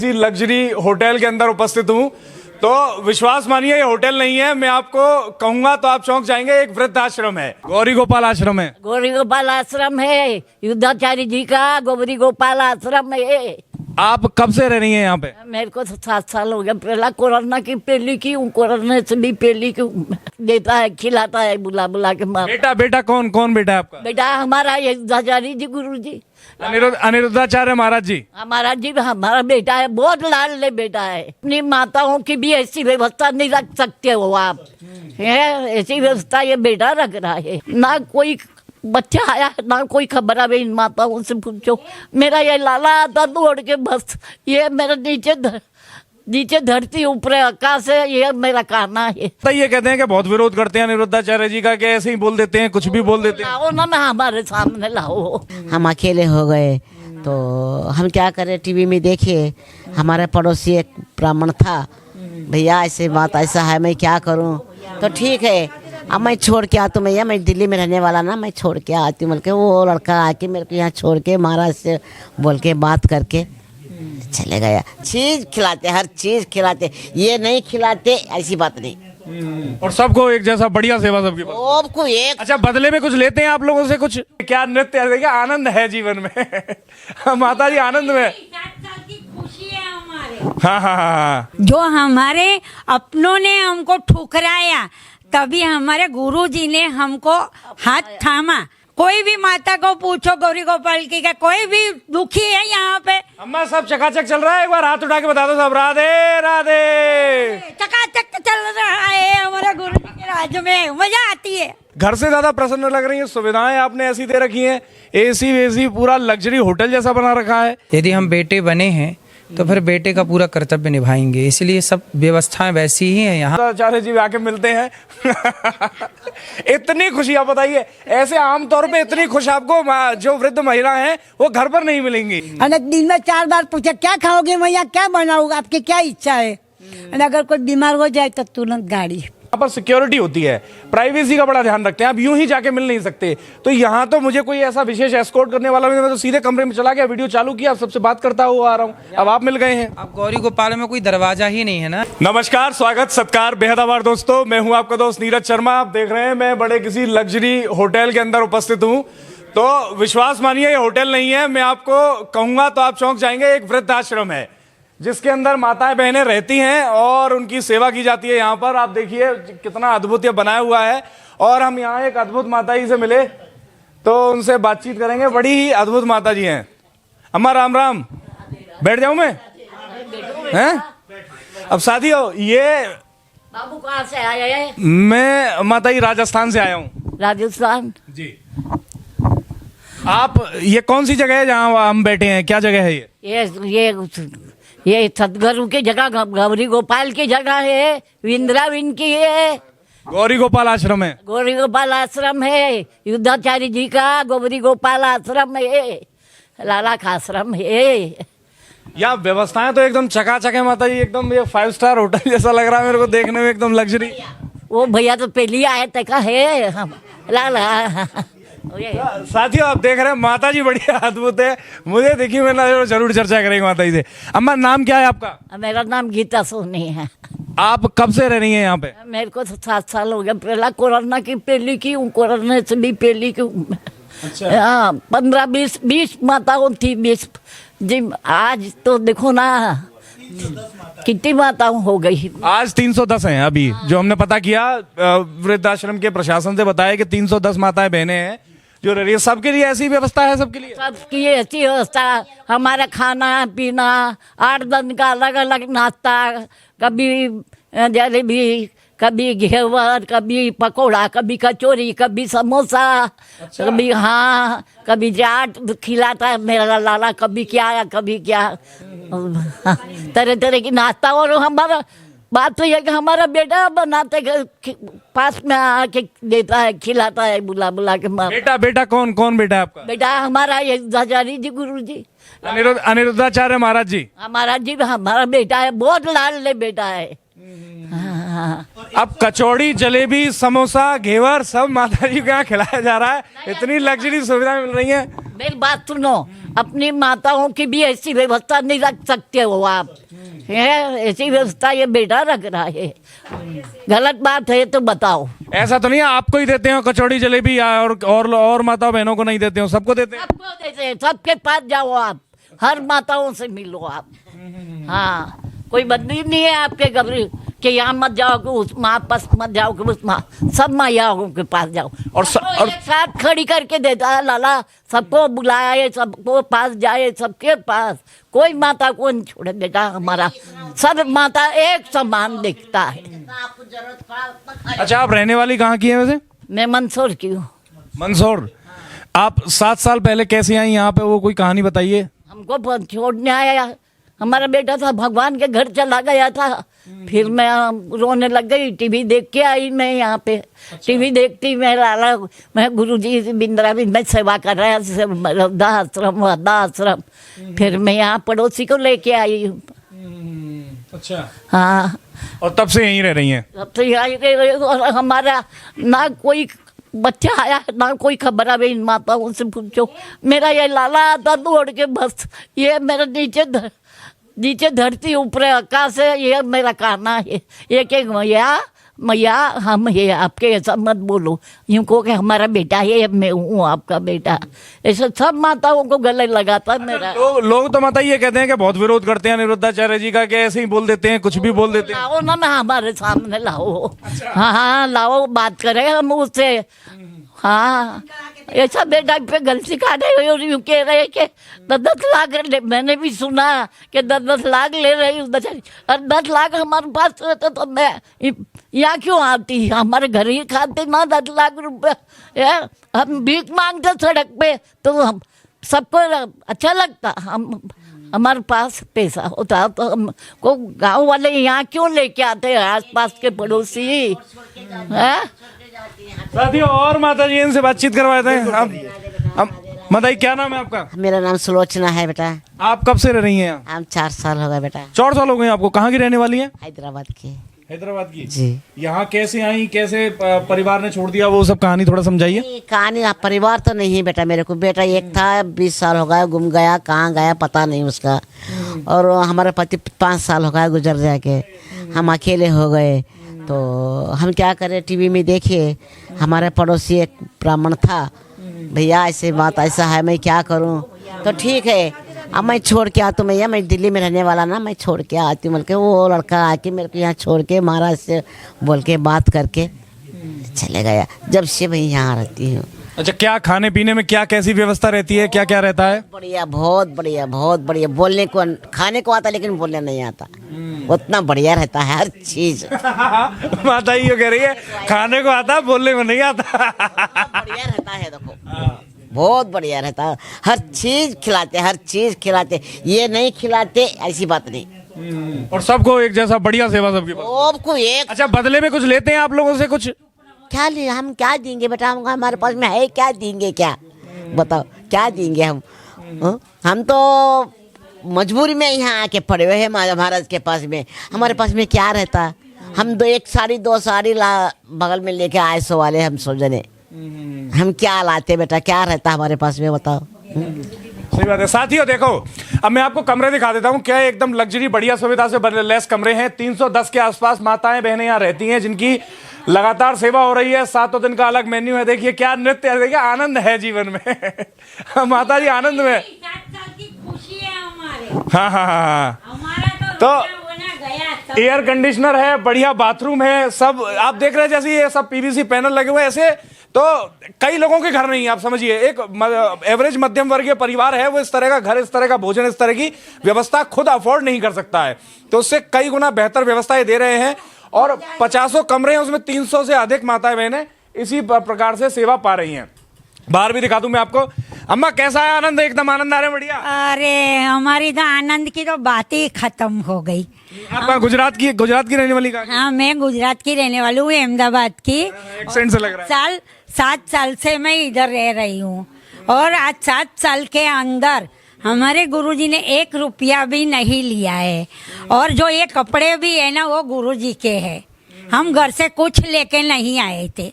किसी luxury hotel के अंदर उपस्थित हूँ तो विश्वास मानिए ये होटल नहीं है। मैं आपको कहूंगा तो आप चौंक जाएंगे। एक वृद्धाश्रम है, गौरी गोपाल आश्रम है। गौरी गोपाल आश्रम है, युद्धाचार्य जी का गौरी गोपाल आश्रम है। आप कब से रह रही हैं यहाँ पे? मेरे को तो 7 साल हो गया। पहला कोरोना की पहली की हूँ, कोरोना से भी पहली की हूँ। देता है, खिलाता है, बुला बुला के मार। बेटा कौन कौन बेटा है आपका? बेटा हमारा युद्धाचार्य जी गुरु जी, अनिरुद्धाचार्य महाराज जी। हमारा जी हमारा बेटा है, बहुत लाडले बेटा है। अपनी माताओं की भी ऐसी व्यवस्था नहीं रख सकते हो आप, ऐसी व्यवस्था ये बेटा रख रहा है। ना कोई बच्चा आया ना कोई खबर है। इन माताओं से पूछो, मेरा ये लाला आता दौड़ के बस, ये मेरा नीचे धरती ऊपर आकाश है, ये मेरा कहना है। तो ये कहते हैं कि बहुत विरोध करते हैं अनिरुद्धाचार्य जी का, कि ऐसे ही बोल देते हैं, कुछ भी बोल देते हैं। लाओ ना, मैं हमारे सामने लाओ। हम अकेले हो गए तो हम क्या करें, टीवी में देखिए हमारे पड़ोसी एक ब्राह्मण था, भैया ऐसे बात ऐसा है, मैं क्या करूं? तो ठीक है अब मैं छोड़ के आता हूँ भैया, मैं दिल्ली में रहने वाला ना, मैं छोड़ के आती हूँ। बोल के वो लड़का आके मेरे को यहाँ छोड़ के महाराज से बोल के बात करके चले गया। चीज़ खिलाते, हर चीज़ खिलाते, ये नहीं खिलाते ऐसी बात नहीं। और सबको एक जैसा बढ़िया सेवा सबकी। सबको एक। अच्छा, बदले में कुछ लेते हैं आप लोगों से? कुछ क्या नृत्य है? देखिए आनंद है जीवन में। माता जी आनंद में। खुशी है हमारे। हाँ। जो हमारे अपनों ने हमको ठुकराया, तभी हमारे गुरुजी ने हमको हाथ थामा। कोई भी माता को पूछो गौरी गोपाल की का, कोई भी दुखी है यहाँ पे। अम्मा सब चकाचक चल रहा है, एक बार हाथ उठा के बता दो सब। राधे राधे। चकाचक चल रहा है हमारे गुरु जी के राज में, मजा आती है। घर से ज्यादा प्रसन्न लग रही है। सुविधाएं आपने ऐसी दे रखी हैं, एसी वेसी पूरा लग्जरी होटल जैसा बना रखा है। यदि हम बेटे बने हैं तो फिर बेटे का पूरा कर्तव्य निभाएंगे, इसलिए सब व्यवस्थाएं वैसी ही हैं यहाँ। आचार्य जी आके मिलते हैं। इतनी खुशी, आप बताइए, ऐसे आमतौर पे इतनी खुश आपको जो वृद्ध महिला हैं वो घर पर नहीं मिलेंगी। दिन में 4 बार पूछे क्या खाओगे मैया, क्या बनाऊंगा, आपकी क्या इच्छा है। अगर कोई बीमार हो जाए तो तुरंत गाड़ी। यहाँ पर सिक्योरिटी होती है, प्राइवेसी का बड़ा ध्यान रखते हैं। आप यूं ही जाके मिल नहीं सकते। तो यहाँ तो मुझे कोई ऐसा विशेष एस्कॉर्ट करने वाला नहीं, मैं तो सीधे कमरे में चला गया, वीडियो चालू किया, सबसे बात करता हुआ आ रहा हूँ। अब आप मिल गए हैं। अब गौरी गोपाल में कोई दरवाजा ही नहीं है ना। नमस्कार, स्वागत सत्कार बेहद आभार दोस्तों। मैं हूँ आपका दोस्त नीरज शर्मा। आप देख रहे हैं मैं बड़े किसी लग्जरी होटल के अंदर उपस्थित हूँ तो विश्वास मानिए ये होटल नहीं है। मैं आपको कहूंगा तो आप चौंक जाएंगे। एक वृद्धाश्रम है जिसके अंदर माताएं बहनें रहती हैं और उनकी सेवा की जाती है। यहाँ पर आप देखिए कितना अद्भुत ये बनाया हुआ है। और हम यहाँ एक अद्भुत माता जी से मिले तो उनसे बातचीत करेंगे। बड़ी ही अद्भुत माता जी हैं। अम्मा राम राम। बैठ जाऊं मैं? हैं? अब साथियों, ये बाबू कहाँ से आए हैं? मैं माता जी राजस्थान से आया हूँ। राजस्थान जी। आप ये कौन सी जगह है जहाँ हम बैठे हैं? क्या जगह है ये सदगुरु की जगह, गौरी गोपाल की जगह है, वृंदावन की है। गौरी गोपाल आश्रम है। गौरी गोपाल आश्रम है, युद्धाचार्य जी का गौरी गोपाल आश्रम है, लाला का आश्रम है। यहाँ व्यवस्थाएं तो एकदम चकाचक है माता जी, एकदम ये 5 स्टार होटल जैसा लग रहा है मेरे को देखने में, एकदम लग्जरी। वो भैया तो पहली आए तक है हम लाला। साथियों आप देख रहे हैं माता जी बड़ी अद्भुत है। मुझे देखिए, मैं जरूर चर्चा करेंगे माता जी से। अम्मा नाम क्या है आपका? मेरा नाम गीता सोनी है। आप कब से रह रही हैं यहाँ पे? मेरे को तो 7 साल हो गया। पहला कोरोना की पहली की हूँ, कोरोना से भी पहली की हूँ। अच्छा। हाँ, 15-20 माताओं थी। 20 जी, आज तो देखो ना कितनी माताओं हो गई। आज 310 हैं अभी, जो हमने पता किया वृद्धाश्रम के प्रशासन से बताया कि 310 माताएं बहनें हैं जो रह रही है। सबके लिए ऐसी व्यवस्था है? सबके लिए सबकी ऐसी व्यवस्था। हमारा खाना पीना 8 दिन का अलग अलग नाश्ता, कभी जलेबी, कभी घेवर, कभी पकोड़ा, कभी कचौरी, कभी समोसा। अच्छा। कभी हाँ, कभी चाट खिलाता है मेरा लाला, कभी क्या कभी क्या, तरह तरह की नाश्ता। और हमारा बात तो यह कि हमारा बेटा बनाते पास में आके देता है, खिलाता है, बुला बुला के मार। बेटा कौन कौन बेटा है आपका? बेटा हमारा युद्धाचार्य जी गुरु जी, अनिरुद्धाचार्य महाराज जी। महाराज जी हमारा बेटा है, बहुत लाडले बेटा है। हाँ। अब कचौड़ी, जलेबी, समोसा, घेवर सब माता जी को यहाँ खिलाया जा रहा है। इतनी लग्जरी सुविधाएं मिल रही हैं। मेरी बात सुनो, अपनी माताओं की भी ऐसी व्यवस्था नहीं रख सकते हो आप। है ऐसी व्यवस्था ये बेटा रख रहा है, गलत बात है तो बताओ। ऐसा तो नहीं है आपको ही देते हो कचौड़ी जलेबी और माता बहनों को नहीं देते हो, सबको देते हैं? सबको देते हैं, सबके पास जाओ आप, हर माताओं से मिलो आप। हाँ, कोई बदली नहीं है आपके गबरी कि यहाँ मत जाओ कि उस माँ पास मत जाओ कि उस माँ, सब मायाओं के पास जाओ। और एक साथ खड़ी करके देता है लाला, सबको बुलाए, सबको पास जाए, सबके पास, कोई माता को नहीं छोड़े बेटा हमारा, सब माता एक समान दिखता है। अच्छा, आप रहने वाली कहाँ की है वैसे? मैं मंसूर की हूँ। मंदसौर। आप 7 साल पहले कैसे आई यहाँ पे, वो कोई कहानी बताइए। हमको छोड़ने आया, हमारा बेटा था भगवान के घर चला गया था, फिर मैं रोने लग गई, टीवी देख के आई मैं यहाँ पे। टीवी देखती मैं लाला, मैं गुरुजी बिंद्रा में सेवा कर रहा है, वृद्धाश्रम। फिर मैं यहाँ पड़ोसी को लेके आई हूँ। अच्छा। हाँ, और तब से यहीं रह रही हैं? तब से यहाँ रही, और हमारा ना कोई बच्चा आया ना कोई खबर है। इन माताओं से पूछो, मेरा ये लाला आता दौड़ के, बस ये मेरा नीचे धरती ऊपर आकाश है, ये मेरा कहना है। एक मैया हम ये आपके, ऐसा मत बोलो, यूँ कहो कि हमारा बेटा है, मैं हूँ आपका बेटा, ऐसे सब माताओं को गले लगाता मेरा। लोग तो माता ये कहते हैं कि बहुत विरोध करते हैं अनिरुद्धाचार्य जी का, कि ऐसे ही बोल देते हैं, कुछ भी बोल देते हैं। लाओ ना, मैं हमारे सामने लाओ। हाँ हाँ, लाओ, बात करें हम उससे। हाँ, ऐसा बेटा पे गलती का रहे हो, यूँ कह रहे कि 10 लाख मैंने भी सुना कि 10 लाख ले रही हूँ बेचारी। और 10 लाख हमारे पास रहते तो मैं यहाँ क्यों आती, हमारे घर ही खाते ना 10 लाख रुपए। हम भीख मांगते सड़क पे तो हम सबको अच्छा लगता, हमारे पास पैसा होता तो हमको गाँव वाले यहाँ क्यों लेके आते हैं, आसपास के पड़ोसी है। साथियों, और माता जी इनसे बातचीत करवाते हैं। अब माता जी, क्या नाम है आपका? मेरा नाम सुलोचना है बेटा। आप कब से रह रही हैं यहाँ? हम 4 साल हो गए बेटा। 4 साल हो गए आपको। कहाँ की रहने वाली हैं? हैदराबाद की। हैदराबाद की जी। यहाँ कैसे आई, कैसे परिवार ने छोड़ दिया, वो सब कहानी थोड़ा समझाइए। कहानी परिवार तो नहीं है बेटा, मेरे को बेटा एक था, 20 साल हो गया, गुम गया, कहाँ गया पता नहीं उसका। और हमारे पति 5 साल हो गया गुजर जाके, हम अकेले हो गए। तो हम क्या करें, टीवी में देखे, हमारे पड़ोसी एक ब्राह्मण था, भैया ऐसे बात ऐसा है, मैं क्या करूं? तो ठीक है, अब मैं छोड़ के आता हूँ, मैं दिल्ली में रहने वाला ना, मैं छोड़ के आती हूँ बोल के, वो लड़का आके मेरे को यहाँ छोड़ के महाराज से बोल के बात करके चले गया। जब से मैं यहाँ रहती हूँ। अच्छा, क्या खाने पीने में क्या कैसी व्यवस्था रहती है, क्या क्या रहता है? बढ़िया, बहुत बढ़िया, बहुत बढ़िया। बोलने को, खाने को आता लेकिन बोलने नहीं आता, उतना बढ़िया रहता है हर चीज। माता ये कह रही है खाने को आता, बोलने को नहीं आता। बढ़िया रहता है, देखो बहुत बढ़िया रहता है, हर चीज खिलाते, हर चीज खिलाते, ये नहीं खिलाते ऐसी बात नहीं। और सबको एक जैसा बढ़िया सेवा सबके पास। सबको एक। अच्छा, बदले में कुछ लेते हैं आप लोगों से कुछ? क्या ले, हम क्या देंगे बेटा, हमारे पास में है क्या, देंगे क्या, बताओ क्या देंगे हम? हम तो मजबूरी में यहाँ आके पड़े हुए हैं महाराज के पास में, हमारे पास में क्या रहता। हम 1 साड़ी 2 साड़ी बगल में लेके आए, 100 वाले हम 100 जने, हम क्या लाते बेटा, क्या रहता हमारे पास में, बताओ। सही बात है। साथियों देखो, अब मैं आपको कमरे दिखा देता हूँ, क्या एकदम लग्जरी बढ़िया सुविधा से लेस कमरे हैं। 310 के आसपास माताएं बहनें यहाँ रहती हैं, जिनकी लगातार सेवा हो रही है। 7 दिन का अलग मेन्यू है। देखिए क्या नृत्य है, देखिए आनंद है जीवन में। माता जी आनंद में। 7 साल की खुशी है हमारे। हाँ हाँ हाँ। हमारा तो होना गया, एयर कंडीशनर है, बढ़िया बाथरूम है, सब आप देख रहे हैं। जैसे ये सब पीवीसी पैनल लगे हुए, ऐसे तो कई लोगों के घर नहीं है। आप समझिए, एक एवरेज मध्यम वर्गीय परिवार है, वो इस तरह का घर, इस तरह का भोजन, इस तरह की व्यवस्था खुद अफोर्ड नहीं कर सकता है। तो उससे कई गुना बेहतर व्यवस्थाएं दे रहे हैं। और 50 कमरे हैं, उसमें 300 से अधिक माताएं बहनें इसी प्रकार से सेवा पा रही हैं। बाहर भी दिखा दूं मैं आपको। अम्मा कैसा है आनंद? एकदम आनंद आ रहे, बढ़िया। अरे हमारी तो आनंद की तो बात ही खत्म हो गई। आप गुजरात की रहने वाली का? हाँ, मैं गुजरात की रहने वाली हूँ, अहमदाबाद की। एक्सेंट से लग रहा है। 7 साल से मैं इधर रह रही हूँ, और आज 7 साल के अंदर हमारे गुरुजी ने 1 रुपया भी नहीं लिया है। और जो ये कपड़े भी है ना, वो गुरुजी के हैं, हम घर से कुछ लेके नहीं आए थे।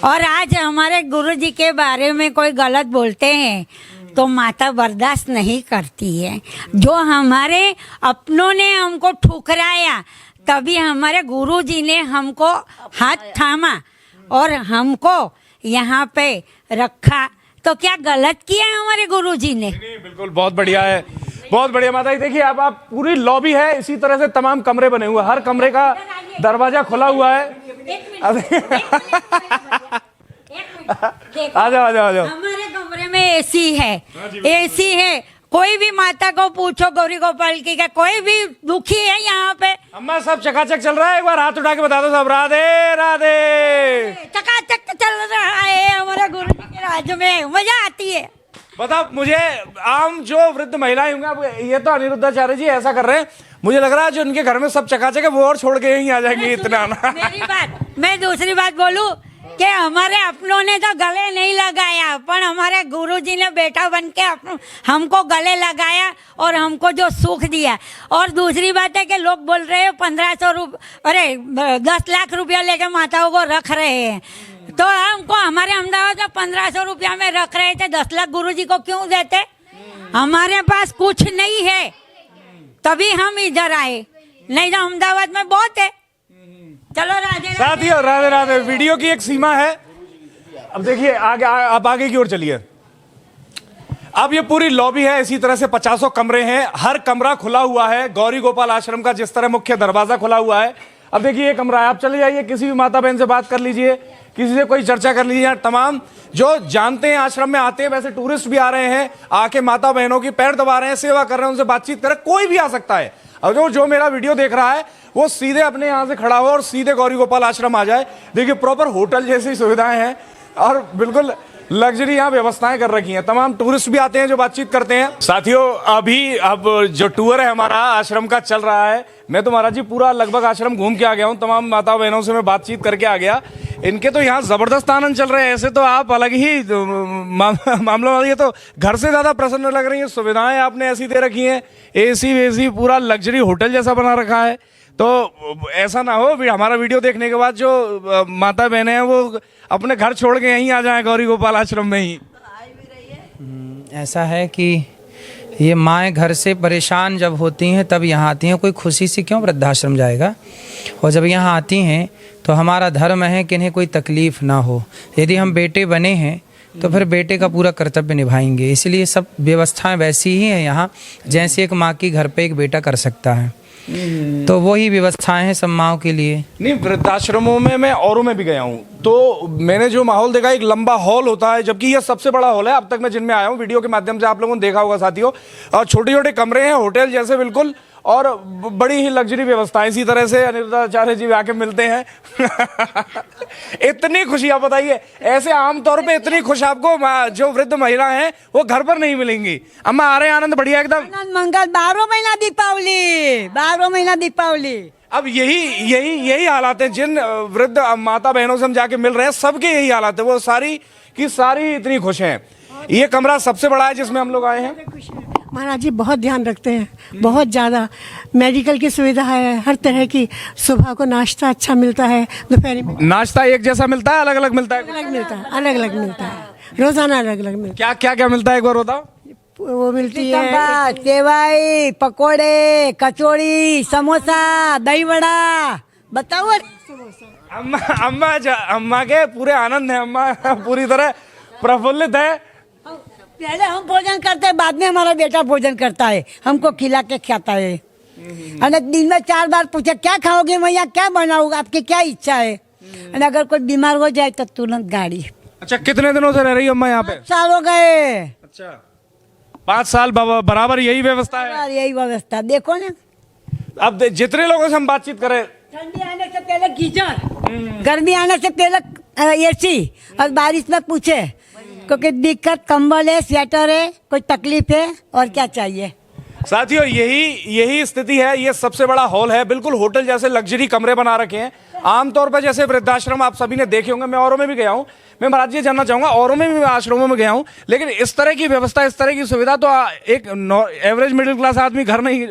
और आज हमारे गुरुजी के बारे में कोई गलत बोलते हैं तो माता बर्दाश्त नहीं करती है। जो हमारे अपनों ने हमको ठुकराया, तभी हमारे गुरुजी ने हमको हाथ थामा और हमको यहाँ पे रखा। तो क्या गलत किया हमारे गुरुजी ने? नहीं, बिल्कुल बहुत बढ़िया है, बहुत बढ़िया माता जी। देखिए अब आप पूरी लॉबी है, इसी तरह से तमाम कमरे बने हुए, हर कमरे का दरवाजा खुला हुआ है। आ जाओ आ जाओ आ जाओ। हमारे कमरे में एसी है, एसी है। कोई भी माता को पूछो, गौरी गोपाल की का कोई भी दुखी है यहाँ पे। अम्मा सब चकाचक चल रहा है, एक बार हाथ उठा के बता दो सब। राधे राधे। चकाचक चल रहा है हमारे गुरु जी के राज्य में, मजा आती है। बताओ मुझे, आम जो वृद्ध महिलाएं होंगी, अब ये तो अनिरुद्धाचार्य जी ऐसा कर रहे हैं, मुझे लग रहा है जो उनके घर में सब चकाचक है वो और छोड़ के यहीं आ जाएंगे इतना ना। मेरी बात, मैं दूसरी बात बोलूं कि हमारे अपनों ने तो गले नहीं लगाया, पर हमारे गुरुजी ने बेटा बन के हमको गले लगाया और हमको जो सुख दिया। और दूसरी बात है कि लोग बोल रहे हैं 1500 रुपये, अरे 10 लाख रुपया लेके माताओं को रख रहे हैं। तो हमको हमारे अहमदाबाद में 1500 रुपया में रख रहे थे, 10 लाख गुरुजी को क्यों देते? हमारे पास कुछ नहीं है, तभी हम इधर आए, नहीं तो अहमदाबाद में बहुत है। चलो राधे साथियों, राधे राधे। वीडियो की एक सीमा है। अब देखिए आगे, आप आगे की ओर चलिए। अब ये पूरी लॉबी है, इसी तरह से 50 कमरे हैं, हर कमरा खुला हुआ है। गौरी गोपाल आश्रम का जिस तरह मुख्य दरवाजा खुला हुआ है, अब देखिए ये कमरा है, आप चले जाइए, किसी भी माता बहन से बात कर लीजिए, किसी से कोई चर्चा कर लीजिए। तमाम जो जानते हैं आश्रम में आते हैं, वैसे टूरिस्ट भी आ रहे हैं, आके माता बहनों की पैर दबा रहे हैं, सेवा कर रहे हैं, उनसे बातचीत कर रहे हैं, कोई भी आ सकता है। और जो मेरा वीडियो देख रहा है वो सीधे अपने यहाँ से खड़ा हो और सीधे गौरी गोपाल आश्रम आ जाए। देखिए प्रॉपर होटल जैसी सुविधाएं हैं और बिल्कुल लग्जरी यहाँ व्यवस्थाएं कर रखी हैं। तमाम टूरिस्ट भी आते हैं जो बातचीत करते हैं। साथियों अभी अब जो टूर है हमारा आश्रम का चल रहा है, मैं तो महाराज जी पूरा लगभग आश्रम घूम के आ गया हूँ, तमाम माता बहनों से मैं बातचीत करके आ गया। इनके तो यहाँ जबरदस्त आनंद चल रहे हैं, ऐसे तो आप अलग ही मामलों वाली, ये तो घर से ज्यादा प्रसन्न लग रही है। सुविधाएं आपने ऐसी दे रखी हैं, एसी वेसी पूरा लग्जरी होटल जैसा बना रखा है। तो ऐसा ना हो हमारा वीडियो देखने के बाद जो माता बहनें हैं वो अपने घर छोड़ के यहीं आ जाएं गौरी गोपाल आश्रम में ही। ऐसा है कि ये माएँ घर से परेशान जब होती हैं तब यहाँ आती हैं, कोई खुशी से क्यों वृद्धाश्रम जाएगा। और जब यहाँ आती हैं तो हमारा धर्म है कि इन्हें कोई तकलीफ़ ना हो। यदि हम बेटे बने हैं तो फिर बेटे का पूरा कर्तव्य निभाएंगे, इसलिए सब व्यवस्थाएं वैसी ही हैं यहाँ जैसे एक माँ की घर पे एक बेटा कर सकता है। तो वही व्यवस्थाएं हैं सब माँओं के लिए। नहीं, वृद्धाश्रमों में मैं औरों में भी गया हूँ, तो मैंने जो माहौल देखा, एक लंबा हॉल होता है, जबकि यह सबसे बड़ा हॉल है अब तक मैं जिनमें आया हूँ। वीडियो के माध्यम से आप लोगों ने देखा होगा साथियों, और छोटे छोटे कमरे हैं होटल जैसे बिल्कुल, और बड़ी ही लग्जरी व्यवस्था। इसी तरह से अनिरुद्धाचार्य जी आके मिलते हैं। इतनी खुशी, आप बताइए, ऐसे आमतौर पे इतनी खुश आपको जो वृद्ध महिला हैं वो घर पर नहीं मिलेंगी। अम्मा आ रहे हैं, आनंद बढ़िया एकदम, आनंद मंगल, 12 महीना दीपावली, 12 महीना दीपावली। अब यही हालात हैं जिन वृद्ध माता बहनों से हम जाके मिल रहे हैं, सबके यही हालात है, वो सारी की सारी इतनी खुश हैं। ये कमरा सबसे बड़ा है जिसमें हम लोग आए हैं। महाराज जी बहुत ध्यान रखते हैं, बहुत ज़्यादा मेडिकल की सुविधा है, हर तरह की। सुबह को नाश्ता अच्छा मिलता है, दोपहर में नाश्ता एक जैसा मिलता है, अलग अलग मिलता है? अलग मिलता है, अलग अलग मिलता है, रोजाना अलग अलग मिलता क्या क्या क्या मिलता है एक बार बताओ। है। वो मिलती है सेवाई, पकोड़े, कचौड़ी, समोसा, दही बड़ा, बताओ। अम्मा के पूरे आनंद है, अम्मा पूरी तरह प्रफुल्लित है। पहले हम भोजन करते हैं, बाद में हमारा बेटा भोजन करता है, हमको खिला के खाता है। और दिन में 4 बार पूछे क्या खाओगे मैया, क्या बनाऊंगा, आपकी क्या इच्छा है। और अगर कोई बीमार हो जाए तो तुरंत गाड़ी। अच्छा, कितने दिनों से रह रही है अम्मा यहाँ पे? 5 साल हो गए। अच्छा, 5 साल बराबर यही व्यवस्था है? और यही व्यवस्था देखो ना। अब जितने लोगों से हम बातचीत करें, ठंडी आने से पहले गीजर, गर्मी आने से पहले एसी, और बारिश में पूछे क्योंकि दिक्कत कंबल है, स्वेटर है, कोई तकलीफ है और क्या चाहिए। साथियों यही स्थिति है। ये सबसे बड़ा हॉल है, बिल्कुल होटल जैसे लग्जरी कमरे बना रखे हैं। आमतौर पर जैसे वृद्धाश्रम आप सभी ने देखे होंगे, मैं औरों में भी गया हूँ, मैं महाराज जी जानना चाहूंगा, औरों में भी आश्रमों में गया हूँ, लेकिन इस तरह की व्यवस्था, इस तरह की सुविधा तो एक एवरेज मिडिल क्लास आदमी घर नहीं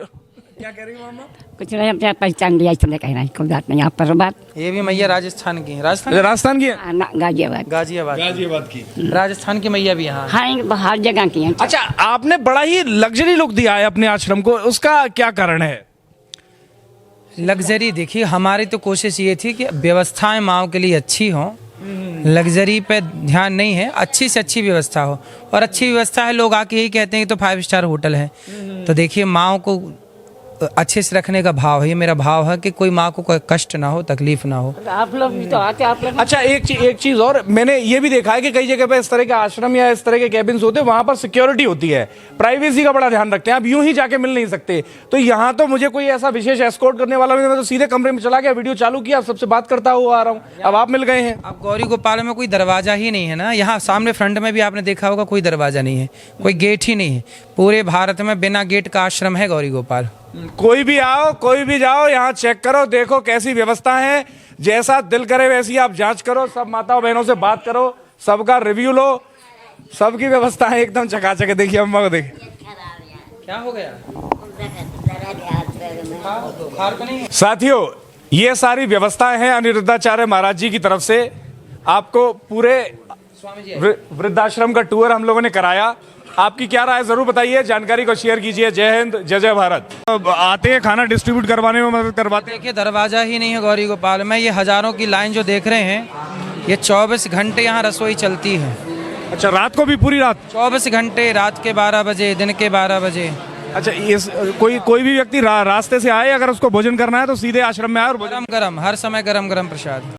क्या कह रही हो मामा? कुछ नहीं, अपने पहचान लिया इसलिए कहना है, कोई बात नहीं। आप पर बात ये भी मैया राजस्थान की है। राजस्थान राजस्थान की है? गाजियाबाद। गाजियाबाद गाजियाबाद की। राजस्थान की मैया भी यहाँ है। हाँ, हर जगह की है। अच्छा, आपने बड़ा ही लग्जरी लुक दिया है अपने आश्रम को, उसका क्या कारण है? लग्जरी देखिए, हमारी तो कोशिश ये थी कि व्यवस्थाएं माओ के लिए अच्छी हों, लग्जरी पे ध्यान नहीं है, अच्छी से अच्छी व्यवस्था हो। और अच्छी व्यवस्था है, लोग आके यही कहते हैं कि तो 5 स्टार होटल है। तो देखिए, माओ को अच्छे से रखने का भाव है, ये मेरा भाव है कि कोई माँ को कोई कष्ट ना हो, तकलीफ ना हो। आप लोग भी तो आते, आप लोग अच्छा, एक चीज और मैंने ये भी देखा है कि कई जगह पे इस तरह के आश्रम या इस तरह के कैबिन्स होते हैं, वहां पर सिक्योरिटी होती है, प्राइवेसी का बड़ा ध्यान रखते हैं, आप यूं ही जाके मिल नहीं सकते। तो यहाँ तो मुझे कोई ऐसा विशेष एस्कॉर्ट करने वाला नहीं, मैं तो सीधे कमरे में चला गया, वीडियो चालू किया, सबसे बात करता हुआ आ रहा हूँ। अब आप मिल गए हैं। अब गौरी गोपाल में कोई दरवाजा ही नहीं है ना, यहाँ सामने फ्रंट में भी आपने देखा होगा, कोई दरवाजा नहीं है, कोई गेट ही नहीं है। पूरे भारत में बिना गेट का आश्रम है गौरी गोपाल। कोई भी आओ, कोई भी जाओ, यहाँ चेक करो, देखो कैसी व्यवस्था है, जैसा दिल करे वैसी आप जांच करो, सब माताओं बहनों से बात करो, सबका रिव्यू लो, सबकी व्यवस्था है एकदम चकाचक है। देखिए अम्मा को देखिए, क्या हो गया? बुखार तो नहीं है? साथियों, ये सारी व्यवस्थाएं हैं अनिरुद्धाचार्य महाराज जी की तरफ से। आपको पूरे वृद्धाश्रम का टूर हम लोगों ने कराया। आपकी क्या राय जरूर बताइए, जानकारी को शेयर कीजिए। जय हिंद, जय जय भारत। आते हैं खाना डिस्ट्रीब्यूट करवाने में मदद करवाते हैं। देखिए, दरवाजा ही नहीं है गौरी गोपाल में। ये हजारों की लाइन जो देख रहे हैं, ये 24 घंटे यहाँ रसोई चलती है। अच्छा, रात को भी पूरी रात? 24 घंटे, रात के 12 बजे, दिन के 12 बजे। अच्छा, इस कोई भी व्यक्ति रास्ते से आए, अगर उसको भोजन करना है तो सीधे आश्रम में आए और गरम गरम, हर समय गरम गरम प्रसाद।